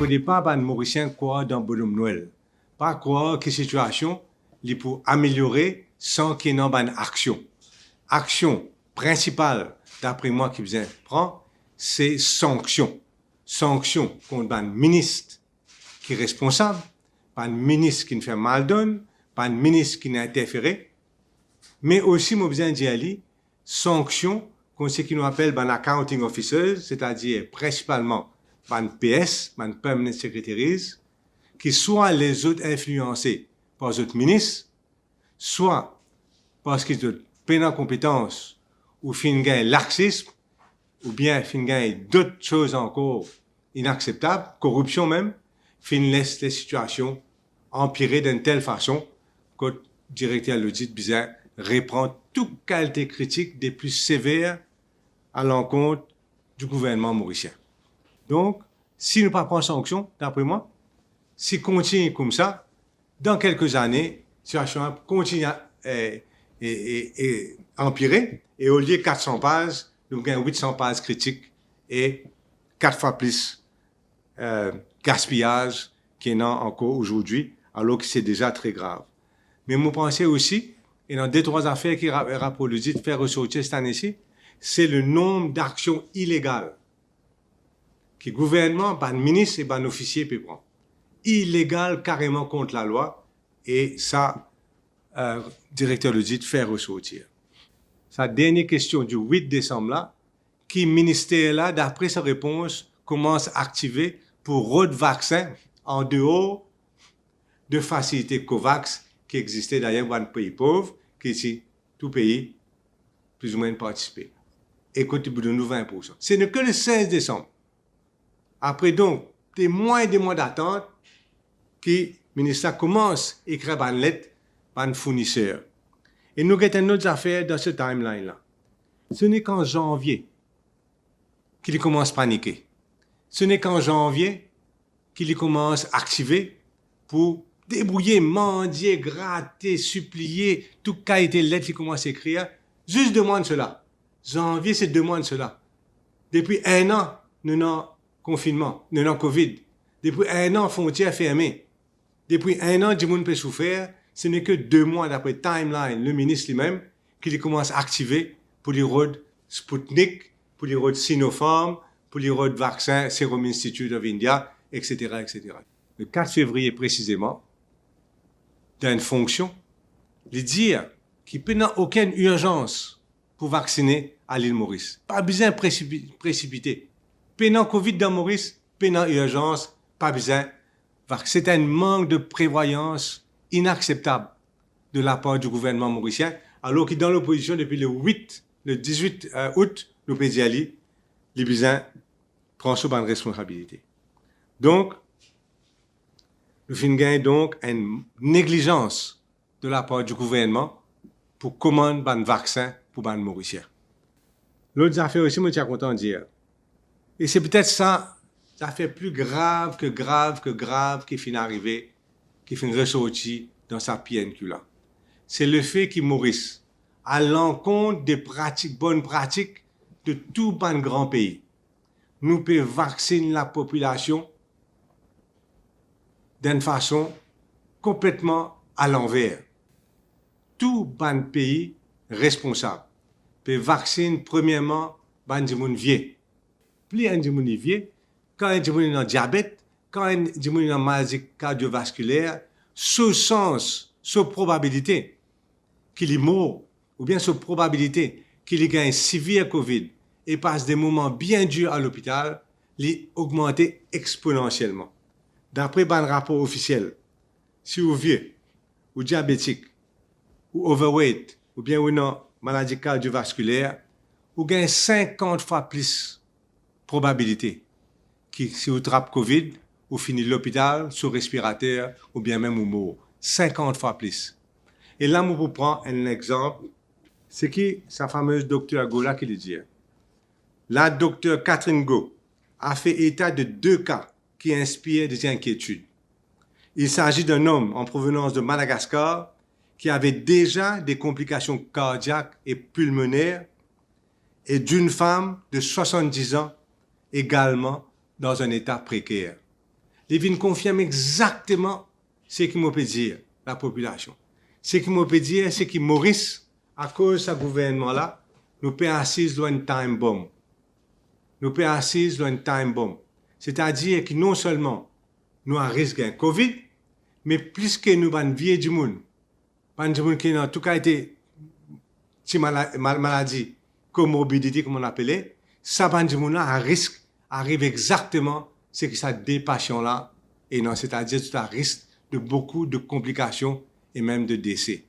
faudrait pas, les Mauriciens, croire dans bonhomme Noël. Pas croire que la situation est pour améliorer sans qu'il y ait une action. Action principale, d'après moi, qui vous prend, c'est sanction. Sanction contre un ministre qui est responsable, pas un ministre qui ne fait mal donne, pas un ministre qui n'a interféré, mais aussi, moi, besoin d'y aller, sanction contre ce qu'on appelle un accounting officers, c'est-à-dire principalement un PS, un permanent secretaries, qui soit les autres influencés par les autres ministres, soit parce qu'ils ont plein de compétences ou fin gain laxisme, ou bien fin gain d'autres choses encore inacceptables, corruption même, fin laisse les situations empirer d'une telle façon que le directeur de l'audit bizarre reprend toute qualité critique des plus sévères à l'encontre du gouvernement mauricien. Donc, si nous ne prenons pas sanction, d'après moi, si continue comme ça, dans quelques années, la situation continue à empirer, et au lieu de 400 pages, nous gagnons 800 pages critiques et 4 fois plus gaspillage qu'il y en a encore aujourd'hui, alors que c'est déjà très grave. Mais vous pensez aussi, et dans 2-3 affaires qui rapport l'audit faire ressortir cette année-ci, c'est le nombre d'actions illégales que le gouvernement, le ministre et l'officier peut prendre. Illégal carrément contre la loi, et ça, directeur de l'audit fait ressortir. Sa dernière question du 8 décembre là, qui ministère là, d'après sa réponse, commence à activer pour d'autres vaccins en dehors de facilités COVAX qui existaient d'ailleurs dans un pays pauvre, qui ici, tout pays, plus ou moins participé. Écoutez, de nous 20%. Ce n'est que le 16 décembre. Après donc, des mois et des mois d'attente, que le ministère commence à écrire une lettre à un fournisseur. Et nous avons une autre affaire dans ce timeline-là. Ce n'est qu'en janvier qu'il commence à paniquer. Ce n'est qu'en janvier qu'il commence à activer pour débrouiller, mendier, gratter, supplier, toute qualité de lettre qu'il commence à écrire. Juste demande cela. Janvier, c'est demande cela. Depuis 1 an, nous avons confinement, nous avons Covid. Depuis 1 an, frontières fermées. Depuis 1 an, du monde peut souffrir. Ce n'est que 2 mois d'après timeline, le ministre lui-même, qu'il commence à activer pour les roads Sputnik, pour les roads Sinopharm, pour les roads vaccins Serum Institute of India, etc., etc. Le 4 février précisément, dans une fonction, de dire qu'il n'y a aucune urgence pour vacciner à l'île Maurice. Pas besoin de précipiter. Pendant Covid dans Maurice, pendant urgence, pas besoin. C'est un manque de prévoyance inacceptable de la part du gouvernement mauricien, alors qu'il est dans l'opposition depuis le 18 août, nous pouvons dire, les besoins prennent souvent une responsabilité. Donc, nous avons donc une négligence de la part du gouvernement pour commander un vaccin pour les Mauriciens. L'autre affaire aussi, je suis content de dire, et c'est peut-être ça fait plus grave qui finit arrivé, qui finit ressorti dans sa PNQ là. C'est le fait qu'il Maurice, à l'encontre des pratiques, bonnes pratiques de tout un grand pays, nous pouvons vacciner la population d'une façon complètement à l'envers. Tout un pays responsable peut vacciner premièrement les gens vieux. Plus un gens vieux, quand un gens a diabète, quand un gens a maladie cardiovasculaire, ce sens, ce probabilité qu'il est mort, ou bien ce probabilité qu'il ait un sévère Covid et passe des moments bien durs à l'hôpital, il augmenté exponentiellement. D'après un rapport officiel, si vous êtes vieux, ou diabétique, ou overweight, ou bien une maladie cardiovasculaire, vous gagnez 50 fois plus probabilité que si vous attrapez Covid, vous finissez l'hôpital, sous respirateur, ou bien même vous mourrez. 50 fois plus. Et là, je vous prends un exemple. C'est qui sa fameuse docteur Go là qui le dit. La docteure Catherine Go a fait état de 2 cas qui inspirent des inquiétudes. Il s'agit d'un homme en provenance de Madagascar qui avait déjà des complications cardiaques et pulmonaires et d'une femme de 70 ans également dans un état précaire. Les vignes confirment exactement ce qui m'a peut dire, la population. Ce qui m'a peut dire, c'est que Maurice, à cause de ce gouvernement-là, nous peut assis dans une time bomb. Nous peut assis dans une time bomb. C'est-à-dire que non seulement nous avons un risque d'un COVID, mais plus que nous avons une vie du monde. Du monde qui en tout cas été maladie, comorbidité, comme on appelait, ça va du monde à risque arrive exactement ce que ça des patients-là, et non, c'est-à-dire tout à risque de beaucoup de complications et même de décès.